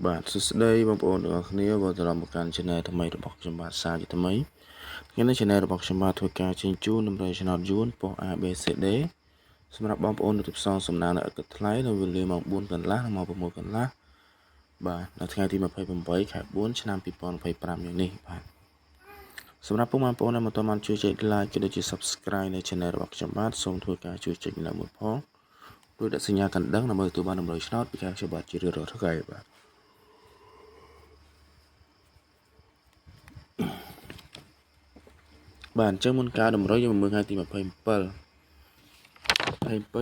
បាទសួស្តីបងប្អូនទាំងអស់គ្នាវិលត្រឡប់មកកាន់ channel ថ្មីរបស់ខ្ញុំបាទសាជាថ្មីថ្ងៃនេះ channel របស់ខ្ញុំបាទធ្វើការចេញជូនតម្រូវឆ្នោតយួនប៉ុស ABCD សម្រាប់បងប្អូននៅទីផ្សារសំណាងនៅឥតគិតថ្លៃនៅវេលាម៉ោង 4 កន្លះដល់ម៉ោង 6 កន្លះបាទនៅថ្ងៃទី 28 ខែ 4 ឆ្នាំ 2025 នេះបាទសម្រាប់បងប្អូនដែលមិនទាន់បានជួយចែក like ក៏ដូចជា subscribe នៅ channel របស់ខ្ញុំបាទសូមធ្វើការជួយចុចនៅមួយផងដោយដាក់សញ្ញាកណ្ដឹងដើម្បីទទួលបានតម្រូវឆ្នោតពីខាងខ្ញុំបាទជារៀងរាល់ថ្ងៃបាទបាទអញ្ចឹងមុនការតម្រូវយើងមើលថ្ងៃទី27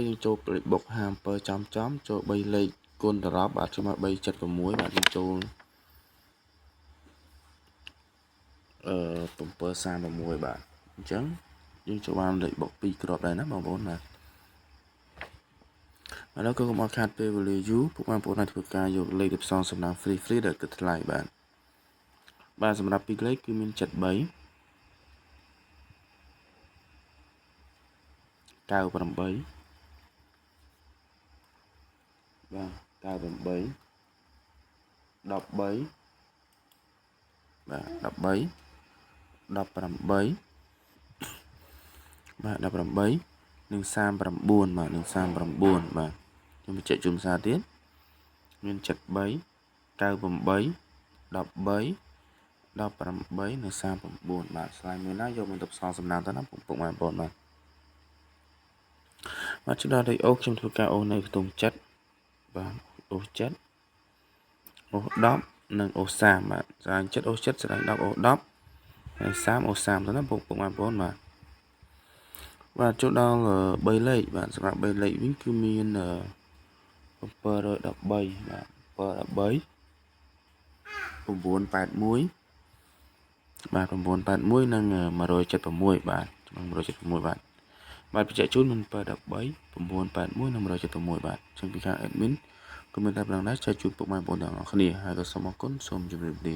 យើងចូលលេខបុក57ចំចូល3លេខគុណតរ៉ប់បាទខ្ញុំមក376បាទយើងចូល736បាទអញ្ចឹងយើងចូលបានលេខបុក2គ្រាប់ដែរណាបងប្អូនបាទឥឡូវក៏កុំឲ្យខាតពេលវេលាយូរពួកបងប្អូនអាចធ្វើការយកលេខទៅផ្សំសំណាង free ដែលគិតថ្លៃបាទសម្រាប់2លេខគឺមាន73 98បាទ98 13បាទ13 18បាទ18និង39បាទនិង39បាទខ្ញុំបញ្ជាក់ជូនសារទៀតមាន73 98 13 18និង39បាទស្លាយមួយណាយកមកទៅផ្សំសំណាងទៅណាពុកម៉ែបងប្អូនបាទចំណាយអូសខ្ញុំធ្វើការអូសនៅខ្ទង់7បាទអូស7អូស10និងអូស30បាទស្រាញ7អូស7ស្រាញ10អូស10ហើយ30អូស30ទៅណាពុកម៉ែបងប្អូនបាទចូលដល់3លេខបាទសម្រាប់3លេខវិញគឺមាន713បាទ713 981បាទ981និង176បាទ176បាទបាទបញ្ជាក់ជូនមិន713 981និង176បាទអញ្ចឹងពីខាង admin ក៏មានតែប៉ុណ្ណឹងដែរចែកជូនពុកម៉ែបងប្អូនទាំងអស់គ្នាហើយក៏សូមអរគុណសូមជម្រាបលា